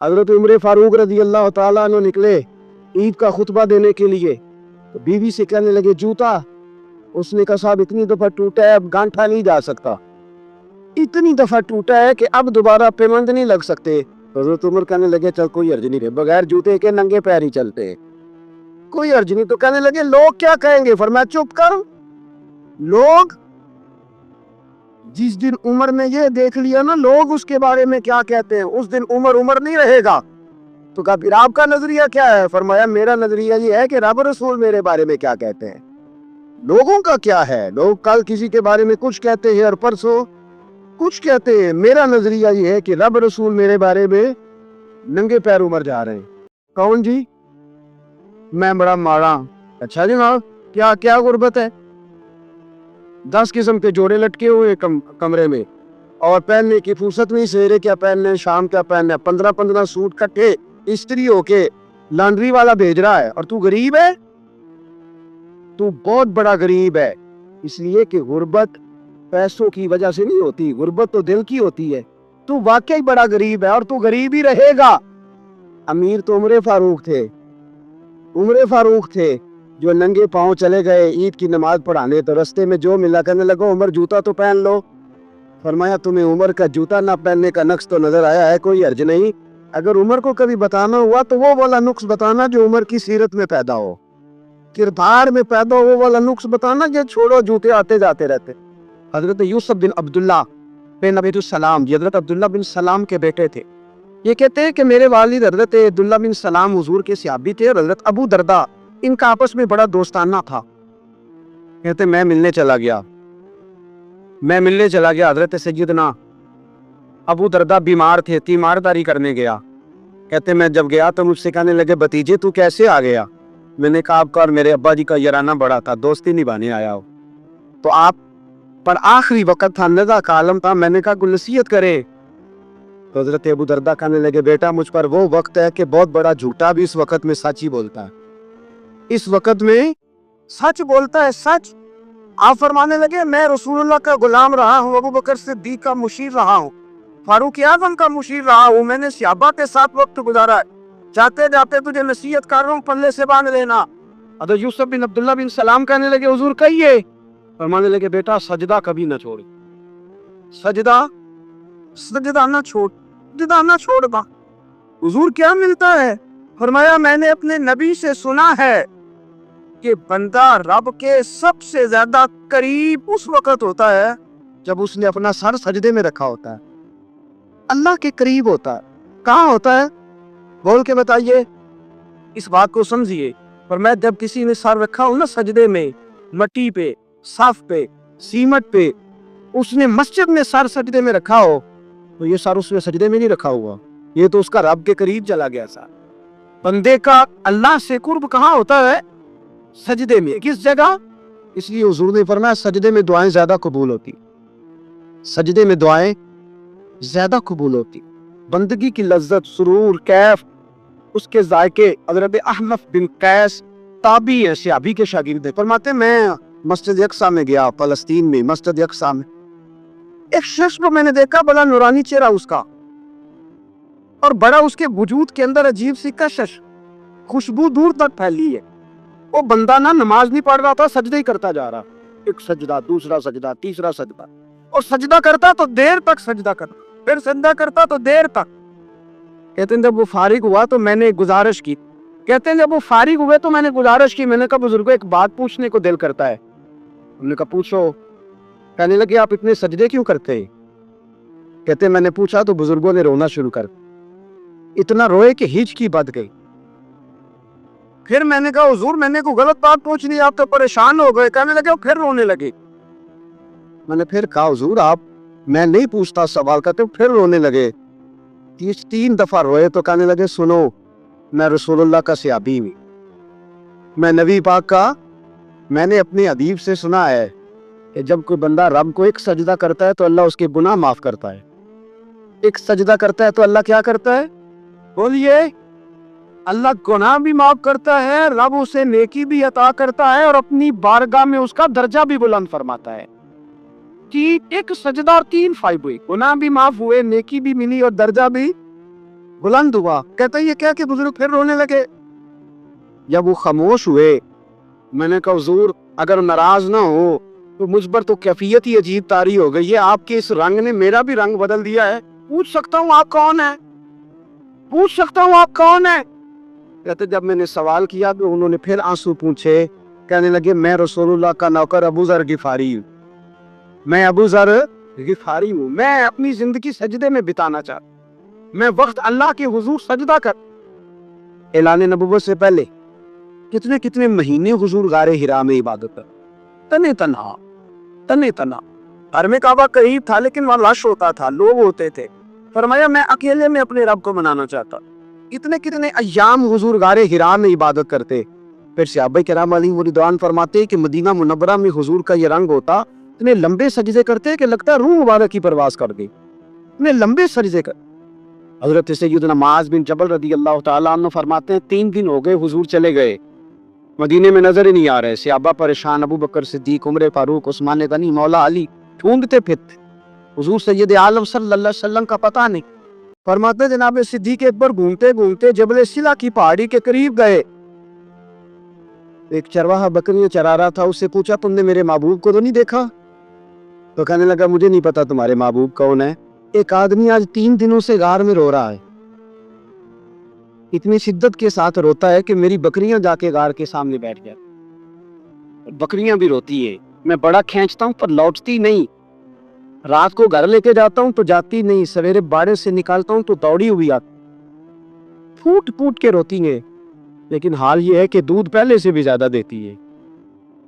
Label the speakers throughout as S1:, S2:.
S1: हजरत उमर फारूक रजी अल्लाह ताला अन्हु निकले ईद का खुतबा देने के लिए, तो बीवी से कहने लगे जूता। उसने कहा साहब इतनी दफा टूटा है अब गांठा नहीं जा सकता, इतनी दफा टूटा है कि अब दोबारा पेमंद नहीं लग सकते। हजरत उमर कहने लगे चल कोई अर्ज नहीं है, बगैर जूते के नंगे पैर ही चलते हैं, कोई अर्ज नहीं। तो कहने लगे लोग क्या कहेंगे? फरमाया चुप कर, लोग जिस दिन उमर ने ये देख लिया ना लोग उसके बारे में क्या कहते हैं, उस दिन उमर उमर नहीं रहेगा। तो कहा फिर आपका नजरिया क्या है? फरमाया मेरा नजरिया ये है कि रब रसूल मेरे बारे में क्या कहते हैं। लोगों का क्या है, लोग कल किसी के बारे में कुछ कहते हैं और परसों कुछ कहते हैं। मेरा नजरिया ये है कि रब रसूल मेरे बारे में नंगे पैर उमर जा रहे हैं। कौन जी? मैं बड़ा माड़ा। अच्छा जनाब क्या क्या गुर्बत है? 10 किस्म के जोड़े लटके हुए कमरे में और पहनने की फुर्सत नहीं, सवेरे क्या पहनने शाम क्या पहनने, 15-15 सूट कट्टे इस्त्री होके लॉन्ड्री वाला भेज रहा है और तू गरीब है, तू बहुत बड़ा गरीब है। इसलिए कि गुर्बत पैसों की वजह से नहीं होती, गुर्बत तो दिल की होती है। तू वाकई बड़ा गरीब है और तू गरीब ही रहेगा। अमीर तो उमर फारूक थे, उमर फारूक थे जो नंगे पांव चले गए ईद की नमाज पढ़ाने, तो रास्ते में जो मिला कहने लगा उमर जूता तो पहन लो। फरमाया तुम्हें उमर का जूता ना पहनने का नक्श तो नजर आया है, कोई अर्ज नहीं। अगर उमर को कभी बताना हुआ तो वो वाला नुक्स बताना जो उमर की सीरत में पैदा हो, किरदार में पैदा हो, वो वाला नुक्स बताना। जो छोड़ो जूते आते जाते रहते। हजरत यूसुफ बिन अब्दुल्ला बिन अबीदुस्सलाम, ये हजरत अब्दुल्ला बिन सलाम के बेटे थे। ये कहते हैं कि मेरे वालिद हजरत अब्दुल्ला बिन सलाम हुजूर के सहाबी थे और हजरत अबू दरदा इनका आपस में बड़ा दोस्ताना था। कहते मैं मिलने चला गया हजरत सैयदना अबू दरदा बीमार थे, तीमारदारी करने गया। कहते मैं जब गया तो मुझसे कहने लगे भतीजे तू कैसे आ गया? मैंने कहा आपका और मेरे अब्बा जी का याराना बड़ा था, दोस्ती निभाने आया हो। तो आप पर आखिरी वक्त था, नज़ा का आलम था, मैंने कहा कोई नसीहत करे। तो हजरत अबू दरदा कहने लगे बेटा मुझ पर वो वक्त है कि बहुत बड़ा झूठा भी इस वक्त में सच ही बोलता है, इस वक्त में सच बोलता है, सच। आप फरमाने लगे मैं रसूलुल्लाह का गुलाम रहा हूँ, अबू बकर सिद्दीक का मुशीर रहा हूँ, फारूक आज़म का मुशीर रहा हूँ, मैंने सहाबा के साथ वक्त गुजारा है। जाते जाते तुझे नसीहत कर रहा हूँ, पल्ले से बांध लेना। हज़रत यूसुफ बिन अब्दुल्ला बिन सलाम कहने लगे हुजूर कहिए। फरमाने लगे बेटा सजदा कभी ना छोड़, सजदा ना छोड़ बा। हुजूर क्या मिलता है? फरमाया मैंने अपने नबी से सुना है कि बंदा रब के सबसे ज्यादा करीब उस वक्त होता है जब उसने अपना सर सजदे में रखा होता है, अल्लाह के करीब होता है। कहाँ होता है? बोल के बताइए, इस बात को समझिए। पर मैं जब किसी ने सर रखा हो ना सजदे में, मट्टी पे, साफ पे, सीमट पे, उसने मस्जिद में सर सजदे में रखा हो, तो ये सर उसने सजदे में नहीं रखा हुआ, ये तो उसका रब के करीब चला गया सर। बंदे का अल्लाह से कुर्ब कहाँ होता है? सजदे में। किस जगह? इसलिए हुजूर ने फरमाया सजदे में दुआएं ज्यादा कबूल होती, सजदे में दुआएं ज्यादा कबूल होती। बंदगी की लज्जत, सुरूर, कैफ, उसके जायके। हज़रत अहनफ बिन कैस ताबी है, सहाबी के शागिर्द है। फरमाते मैं मस्जिद यक्सा में गया, फलस्तीन में मस्जिद यक्सा में, एक शख्स को मैंने देखा, बड़ा नूरानी चेहरा उसका और बड़ा उसके वजूद के अंदर अजीब सी कशिश, खुशबू दूर तक फैली है। वो बंदा ना नमाज नहीं पढ़ रहा था, सजदे ही करता जा रहा, एक सजदा, दूसरा सजदा, तीसरा सजदा, और सजदा करता तो देर तक सजदा करता, फिर सजदा करता तो देर तक। कहते हैं जब वो फारिग हुआ तो मैंने गुजारिश की, कहते हैं जब वो फारिग हुए तो मैंने गुजारिश की, मैंने कहा बुजुर्गों एक बात पूछने को दिल करता है। उन्होंने कहा पूछो। कहने लगे आप इतने सजदे क्यों करते हैं? कहते मैंने पूछा तो बुजुर्गों ने रोना शुरू कर, इतना रोए कि हिचकी बद गई। फिर मैंने कहा हुजूर मैंने कोई गलत बात पूछ ली, आप तो परेशान हो गए। कहने लगे फिर रोने लगे। मैंने फिर कहा हुजूर आप, मैं नहीं पूछता सवाल करते, फिर रोने लगे। 3 दफा रोए तो कहने लगे सुनो मैं रसूलुल्लाह का सहाबी हूं, मैं नबी पाक का, मैंने अपने हबीब से सुना है कि जब कोई बंदा रब को एक सजदा करता है तो अल्लाह उसके गुनाह माफ करता है। एक सजदा करता है तो अल्लाह क्या करता है? बोलिए। अल्लाह गुनाह भी माफ करता है, रब उसे नेकी भी अता करता है और अपनी बारगाह में उसका दर्जा भी बुलंद फरमाता है। कि एक सजदा और 3 फायदे हुए, गुनाह भी माफ हुए, नेकी भी मिली और दर्जा भी बुलंद हुआ। कहता ये क्या कि बुजुर्ग फिर रोने लगे। जब वो खामोश हुए, मैंने कहा हुजूर अगर नाराज ना हो तो मुझ पर तो कैफियत ही अजीब तारी हो गई है, आपके इस रंग ने मेरा भी रंग बदल दिया है, पूछ सकता हूँ आप कौन है, पूछ सकता हूँ आप कौन है? कहते जब मैंने सवाल किया तो उन्होंने फिर आंसू पूछे, कहने लगे मैं रसूलुल्लाह का नौकर अबू ज़र गिफारी हूँ, मैं अबू ज़र गिफारी हूँ, मैं अपनी जिंदगी सजदे में बिताना चाहता, मैं वक्त अल्लाह के हुजूर सजदा कर। ऐलान नबुव्वत से पहले कितने कितने महीने हुजूर गारे हिरा में इबादत कर, तने तना। घर में काबा करीब था लेकिन वहां रश होता था, लोग होते थे। फरमाया मैं अकेले में अपने रब को मनाना चाहता। इतने कितने अय्याम हुजूर गारे हिरा में इबादत करते। फिर सहाबा किराम अलैहिम रिदवान फरमाते कि मदीना मुनव्वरा में हुजूर का ये रंग होता, इतने लंबे सजदे करते कि लगता रूह मुबारक की परवाज कर गई, इतने लंबे सजदे कर। हजरत सैयदना मुआज़ बिन जबल रदी अल्लाह तआला अन्हु फरमाते हैं 3 दिन हो गए हुजूर चले गए, मदीने में नजर ही नहीं आ रहे। सहाबा परेशान, अबू बकर सिद्दीक, उमर फारूक, उस्मान गनी, मौला अली ढूंढते फिरते, हुजूर सैयद आलम सल्लल्लाहु अलैहि वसल्लम का पता नहीं। फरमाते जनाब सिद्दीक अकबर घूमते घूमते जबल सिला की पहाड़ी के करीब गए। एक चरवाहा बकरियां चरा रहा था, उससे पूछा तुमने मेरे महबूब को तो नहीं देखा? तो कहने लगा मुझे नहीं पता तुम्हारे महबूब कौन है। एक आदमी आज 3 दिनों से गार में रो रहा है, इतनी शिद्दत के साथ रोता है कि मेरी बकरियां जाके गार के सामने बैठ जाती, बकरियां भी रोती है, मैं बड़ा खींचता हूं पर लौटती नहीं, रात को घर लेके जाता हूं तो जाती नहीं, सवेरे बाड़े से निकालता हूं तो दौड़ी हुई आती, फूट फूट के रोती है, लेकिन हाल ये है कि दूध पहले से भी ज्यादा देती है।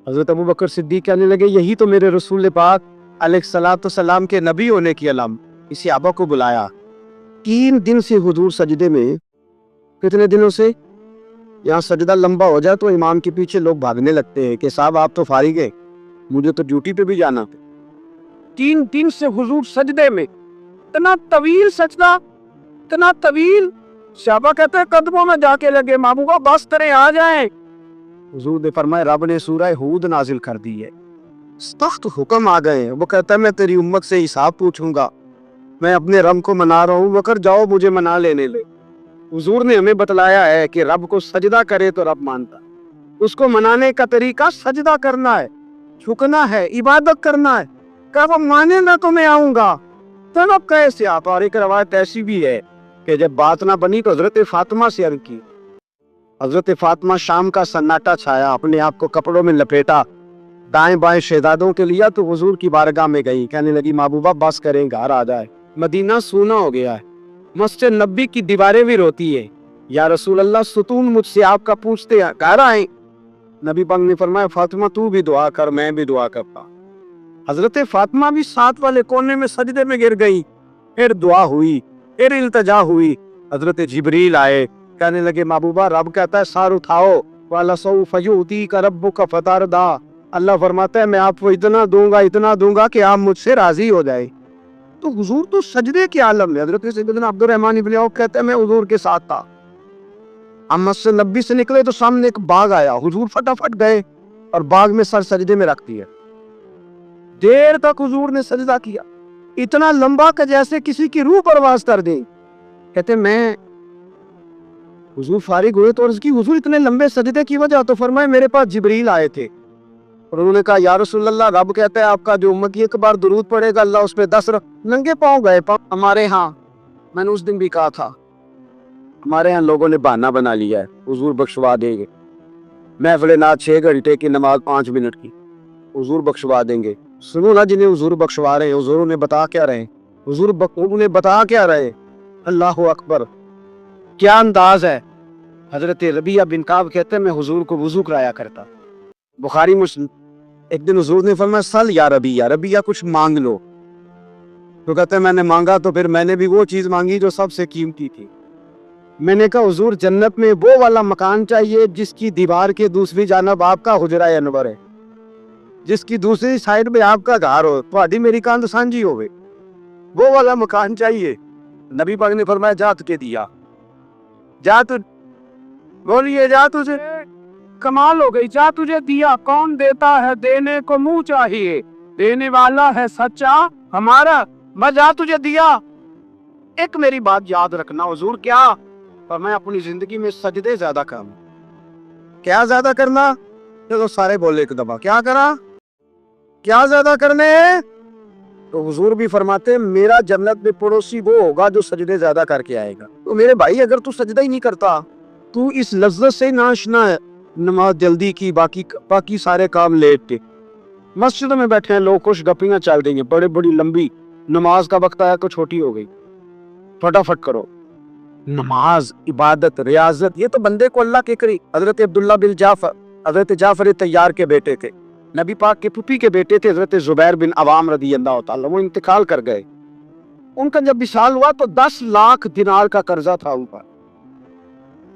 S1: हजरत अबू बकर सिद्दीक कहने लगे यही तो मेरे रसूल पाक अलैहिस्सलातु सलाम के नबी होने की अलाम। इसी आबा को बुलाया। 3 दिन से हुजूर सजदे में, कितने दिनों से? यहाँ सजदा लंबा हो जाए तो इमाम के पीछे लोग भागने लगते हैं कि साहब आप तो फारिग हैं, मुझे तो ड्यूटी पे भी जाना। 3 दिन से हुजूर सजदे में, इतना तवील सजदा, इतना तवील। सहाबा कहते हैं कदमों में जाके लगे, महबूबा बस करें आ जाएं। हुजूर ने फरमाया रब ने सूरह हूद नाजिल कर दी है, सख्त हुक्म आ गए हैं। वो कहता है मैं तेरी उम्मत से हिसाब पूछूंगा, मैं अपने रब को मना रहा हूँ, बकर जाओ मुझे मना लेने ले। हुजूर ने हमें बतलाया है कि रब को सजदा करे तो रब मानता, उसको मनाने का तरीका सजदा करना है, झुकना है, इबादत करना है। कब मानेगा तो मैं आऊंगा, तब अब कैसे आप? और एक रवायत ऐसी भी है कि जब बात ना बनी तो हजरत फातिमा से अर्ज की। हजरत फातिमा शाम का सन्नाटा छाया, अपने आप को कपड़ों में लपेटा, दाएं बाएं शहजादों के लिया तो हुजूर की बारगाह में गई। कहने लगी महबूबा बस करें, घर आ जाए, मदीना सूना हो गया है, मस्जिद नबी की दीवारें भी रोती है, या रसूल अल्लाह सुतून मुझसे आपका पूछते हैं, घर आए। नबी पाक ने फरमाया फातिमा तू भी दुआ कर, मैं भी दुआ करता। हजरत फातिमा भी साथ वाले कोने में सजदे में गिर गई, फिर दुआ हुई, फिर इल्तजा हुई। हजरत जिब्रील आए, कहने लगे महबूबा रब कहता है सार उठाओ, वाला सौ फयूती का रब्बु का फतारदा, अल्लाह फरमाता है मैं आपको इतना दूंगा कि आप मुझसे राजी हो जाए। तो हुजूर तो सजदे के आलम में। हजरत सैयदना अब्दुर्रहमान इब्न औफ कहते हैं मैं हुजूर के साथ था, हम मस्जिद नबी से निकले तो सामने एक बाग आया, हुजूर फटाफट गए और बाग में सर सजदे में रख दिया। देर तक हुजूर ने सजदा किया, इतना लंबा कि जैसे किसी की रूह परवाज कर दी। कहते मैं हुजूर फारिग हुए तो अर्ज की हुजूर इतने लंबे सजदे की वजह? तो फरमाए मेरे पास जिब्रील आए थे और उन्होंने कहा या रसूल अल्लाह रब कहता है आपका जो उम्मती एक बार दुरूद पड़ेगा अल्लाह उस पे 10 नंगे पाँव गए। हमारे यहाँ, मैंने उस दिन भी कहा था, हमारे यहाँ लोगों ने बहाना बना लिया है हुजूर बख्शवा देंगे, महफिल नात 6 घंटे की नमाज 5 मिनट की, हुजूर बख्शवा देंगे। सुनो ना जिन्हें हुजूर बख्शवा रहे हैं, हुजूर उन्हें बता क्या रहे, उन्हें बता क्या रहे? अल्लाह अकबर, क्या अंदाज है। हजरत रबिया बिन काब कहते हैं मैं हुजूर को वुजू कराया करता, बुखारी मुस्लिम। एक दिन हुजूर ने फरमाया सल या रबिया कुछ मांग लो। तो कहते हैं मैंने मांगा तो फिर मैंने भी वो चीज मांगी जो सबसे कीमती थी। मैंने कहा हुजूर जन्नत में वो वाला मकान चाहिए जिसकी दीवार के दूसरी जानब आपका हुजरा अनवर है, जिसकी दूसरी साइड में आपका घर हो, तो मेरी कांध सांझी होवे, वो वाला मकान चाहिए। नबी पाक ने फरमाया जा तुझे दिया, जा तू, बोलिए जा तुझे, कमाल हो गई, जा तुझे दिया। कौन देता है? देने को मुंह चाहिए, देने वाला है सच्चा हमारा, मैं जा तुझे दिया। ایک میری بات یاد رکھنا حضور کیا فرمایا اپنی زندگی میں سجدے زیادہ کرنا. کیا زیادہ کرنا؟ چلو سارے بولے ایک دفعہ, کیا کرا؟ کیا زیادہ کرنے؟ تو حضور بھی فرماتے ہیں میرا جنت میں پڑوسی وہ ہوگا جو سجدے زیادہ کر کے آئے گا. تو میرے بھائی اگر تو سجدہ ہی نہیں کرتا, تو اس لذت سے ناشنا ہے, نماز جلدی کی, باقی سارے کام لیٹ کے مسجد میں بیٹھے ہیں لوگ, کچھ گپیاں چل رہی ہیں بڑی بڑی لمبی, نماز کا وقت آیا تو چھوٹی ہو گئی, فٹافٹ کرو. نماز, عبادت, ریاضت, یہ تو بندے کو اللہ کے قریب. حضرت عبداللہ بن جعفر, حضرت جعفر طیار کے بیٹے تھے, نبی پاک کے پھوپھی کے بیٹے تھے حضرت زبیر بن عوام رضی اللہ تعالیٰ, وہ انتقال کر گئے. ان کا جب وصال ہوا تو 10 لاکھ دینار کا قرضہ تھا ان پر,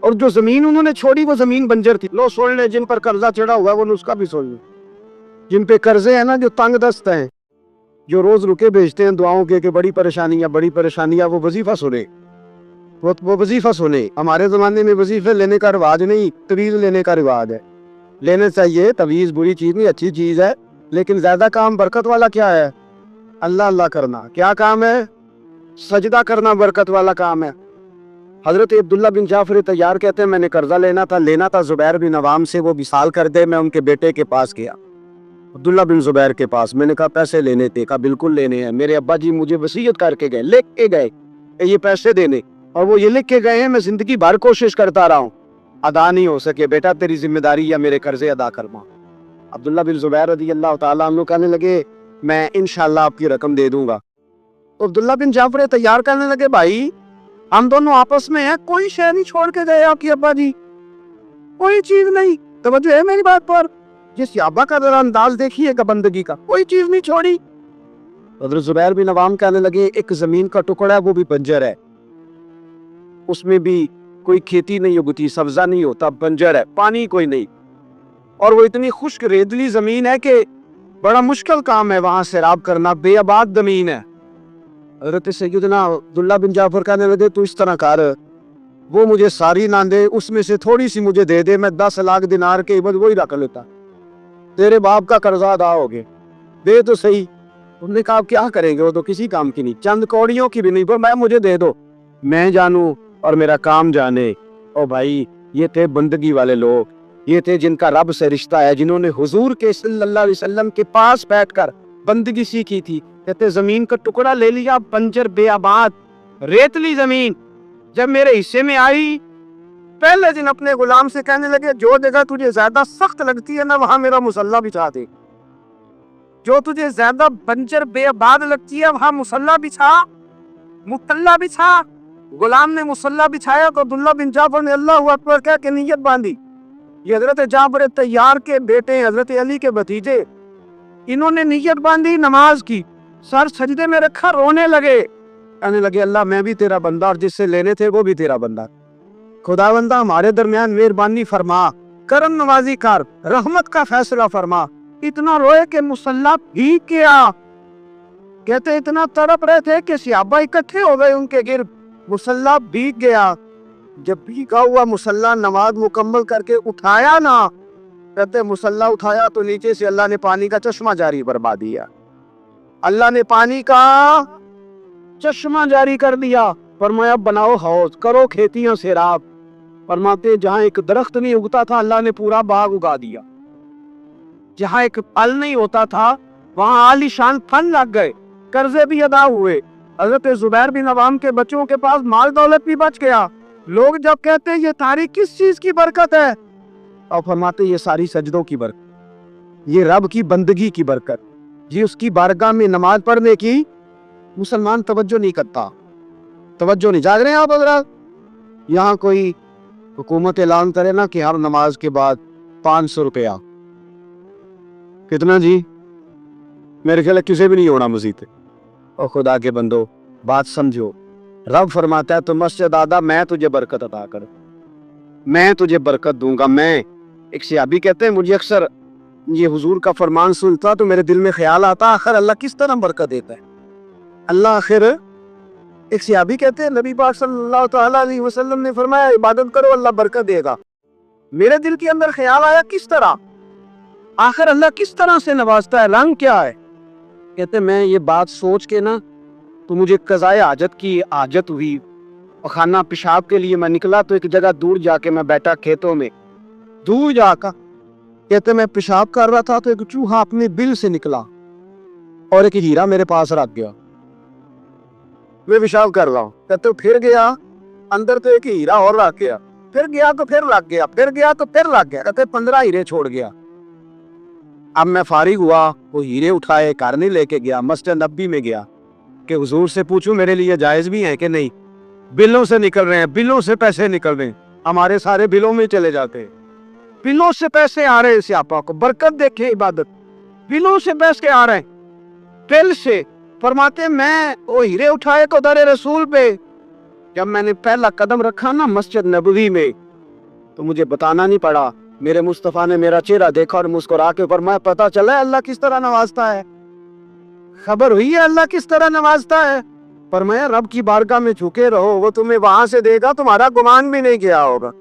S1: اور جو زمین انہوں نے چھوڑی وہ زمین بنجر تھی. لو سن لیں, جن پر قرضہ چڑھا ہوا ہے وہ نسخہ بھی سن لیں. جن پہ قرضے ہیں نا, جو تنگ دست ہیں, جو روز رکے بھیجتے ہیں دعاؤں کے کہ بڑی پریشانیاں, وہ وظیفہ سنے, وہ وظیفہ سنے. ہمارے زمانے میں وظیفے لینے کا رواج نہیں, تویز لینے کا رواج ہے. لینے چاہیے, تویز بری چیز نہیں, اچھی چیز ہے, لیکن زیادہ کام برکت والا کیا ہے؟ اللہ اللہ کرنا. کیا کام ہے؟ سجدہ کرنا برکت والا کام ہے. حضرت عبداللہ بن جعفر طیار کہتے ہیں میں نے قرضہ لینا تھا زبیر بن عوام سے, وہ وصال کر دے. میں ان کے بیٹے کے پاس گیا, عبداللہ بن زبیر کے پاس. میں نے کہا پیسے لینے تھے. کہا بالکل لینے ہیں, میرے ابا جی مجھے وصیت کر کے گئے, لکھ کے گئے یہ پیسے دینے, اور وہ یہ لکھ کے گئے ہیں, میں زندگی بھر کوشش کرتا رہا ہوں, ادا نہیں ہو سکے. بیٹا تیری ذمہ داری یا میرے قرضے ادا کروا. عبداللہ بن زبیر رضی اللہ تعالیٰ عنہ کہنے لگے میں انشاءاللہ آپ کی رقم دے دوں گا. تو عبداللہ بن جعفر طیار کہنے لگے بھائی ہم دونوں آپس میں ہیں, کوئی شے نہیں چھوڑ کے گئے آپ کی ابا جی, کوئی چیز نہیں. توجہ ہے میری بات پر؟ جس ابا کا ذرا انداز دیکھیے گا بندگی کا, کوئی چیز نہیں چھوڑی. حضرت زبیر بن عوام کہنے لگے ایک زمین کا ٹکڑا ہے, وہ بھی بنجر ہے, اس میں بھی کوئی کھیتی نہیں اگتی, سبزہ نہیں ہوتا, بنجر ہے, پانی کوئی نہیں, اور وہ اتنی خشک ریتلی زمین ہے کہ بڑا مشکل کام ہے وہاں سیراب کرنا, بے آباد زمین ہے. حضرت سیدنا عبداللہ بن جعفر کہنے لگے تو اس طرح کر, وہ مجھے ساری نہ دے, اس میں سے تھوڑی سی مجھے دے دے, میں 10 لاکھ دینار کے عوض وہی رکھ لیتا, تیرے باپ کا قرضہ ادا ہو گیا, دے تو صحیح. انہوں نے کہا کیا کریں گے, وہ تو کسی کام کی نہیں, چند کوڑیوں کی بھی نہیں, پر میں مجھے دے دو, میں جانوں اور میرا کام جانے. او بھائی یہ تھے بندگی والے لوگ, یہ تھے جن کا رب سے رشتہ ہے, جنہوں نے حضور کے صلی اللہ علیہ وسلم کے پاس بیٹھ کر بندگی سیکھی تھی. کہتے زمین کا ٹکڑا لے لیا, بنجر بے آباد ریتلی زمین, جب میرے حصے میں آئی پہلے دن اپنے غلام سے کہنے لگے جو جگہ تجھے زیادہ سخت لگتی ہے نا وہاں میرا مصلی بچھا دے, جو تجھے زیادہ بنجر بے آباد لگتی ہے وہاں مصلی بچھا, مصلی بچھا. غلام نے مصلی بچھایا تو عبداللہ بن جعفر نے اللہ اکبر کہہ کے نیت باندھی. یہ حضرت جعفر طیار کے بیٹے, حضرت علی کے بھتیجے, انہوں نے نیت باندھی نماز کی, سر سجدے میں رکھا, رونے لگے, کہنے لگے اللہ میں بھی تیرا بندہ اور جس سے لینے تھے وہ بھی تیرا بندہ, خدا بندہ ہمارے درمیان مہربانی فرما, کرم نوازی کر, رحمت کا فیصلہ فرما. اتنا روئے کہ مصلی بھیگ گیا. کہتے اتنا تڑپ رہے تھے کہ صحابہ اکٹھے ہو گئے ان کے گرد, مصلی بھیگ گیا. جب بھیگا ہوا مصلی نماز مکمل کر کے اٹھایا نا, کہتے مصلی اٹھایا تو نیچے سے اللہ نے پانی کا چشمہ جاری فرما دیا, اللہ نے پانی کا چشمہ جاری کر دیا. فرمایا بناؤ حوض, کرو کھیتیاں سیراب. فرماتے جہاں ایک درخت نہیں اگتا تھا اللہ نے پورا باغ اگا دیا, جہاں ایک پھل نہیں ہوتا تھا وہاں عالی شان پھل لگ گئے, قرضے بھی ادا ہوئے. حضرت زبیر بن عوام کے بچوں کے پاس مال دولت بھی بچ گیا. لوگ جب کہتے ہیں یہ تاریخ کس چیز کی برکت ہے, اور فرماتے یہ ساری سجدوں کی برکت, یہ رب کی بندگی کی برکت, یہ اس کی بارگاہ میں نماز پڑھنے کی. مسلمان توجہ نہیں کرتا, توجہ نہیں. جاگ رہے ہیں آپ حضرات؟ یہاں کوئی حکومت اعلان کرے نا کہ ہر نماز کے بعد 500 روپیہ, کتنا جی؟ میرے خیال ہے کسی بھی نہیں ہونا مزید. اور خدا کے بندو بات سمجھو, رب فرماتا ہے تو مسجد آدھا میں تجھے برکت عطا کر, میں تجھے برکت دوں گا. میں ایک صحابی کہتے ہیں مجھے اکثر یہ حضور کا فرمان سنتا تو میرے دل میں خیال آتا آخر اللہ کس طرح برکت دیتا ہے. اللہ آخر, ایک صحابی کہتے ہیں نبی پاک صلی اللہ تعالیٰ علیہ وسلم نے فرمایا عبادت کرو اللہ برکت دے گا. میرے دل کے اندر خیال آیا کس طرح, آخر اللہ کس طرح سے نوازتا ہے, رنگ کیا ہے. کہتے میں یہ بات سوچ کے نا
S2: तो मुझे क़ज़ाए हाजत की हाजत हुई और खाना पेशाब के लिए मैं निकला तो एक जगह दूर जाके मैं बैठा खेतों में। दूर जाकर कहते मैं पेशाब कर रहा था तो एक चूहा अपने बिल से निकला और एक हीरा मेरे पास रख गया। मैं पेशाब कर रहा हूँ, कहते फिर गया अंदर तो एक हीरा और रख गया, फिर गया तो फिर लग गया, फिर गया तो फिर लग गया, कहते 15 हीरे छोड़ गया। अब मैं फारिग हुआ, वो हीरे उठाए घर नहीं लेके गया, मस्जिद नबी में गया कि हुजूर से पूछूं मेरे लिए जायज भी है कि नहीं। बिलों से निकल रहे हैं, बिलों से पैसे निकल रहे हैं, हमारे सारे बिलों में चले जाते हैं। बिलों से पैसे आ रहे हैं, स्यापा को बरकत देखे इबादत, बिलों से पैसे आ रहे हैं, बिल से। फरमाते मैं वो हीरे उठाए तो दर रसूल पे जब मैंने पहला कदम रखा ना मस्जिद नबवी में, तो मुझे बताना नहीं पड़ा, मेरे मुस्तफा ने मेरा चेहरा देखा और मुस्कुरा के फरमाया पता चला अल्लाह किस तरह नवाजता है, खबर हुई है अल्लाह किस तरह नवाजता है। फरमाया रब की बारगाह में झुके रहो, वो तुम्हें वहां से देगा, तुम्हारा गुमान भी नहीं किया होगा।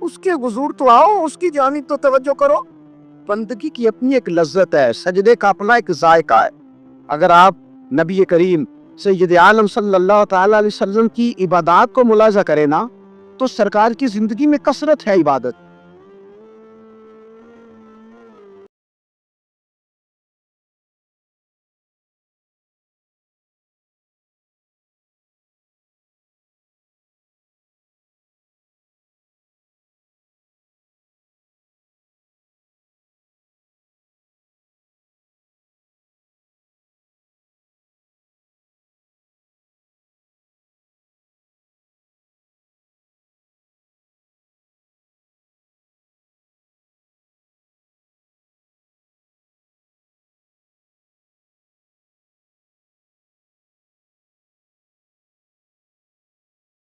S2: उसके हुजूर तो आओ, उसकी जानिब तो तवज्जो करो। बंदगी की अपनी एक लज्जत है, सजदे का अपना एक जायका है। अगर आप नबी करीम सैयद आलम सल्लल्लाहु तआला अलैहि वसल्लम की इबादत को मुलाजा करें ना, तो सरकार की जिंदगी में कसरत है इबादत।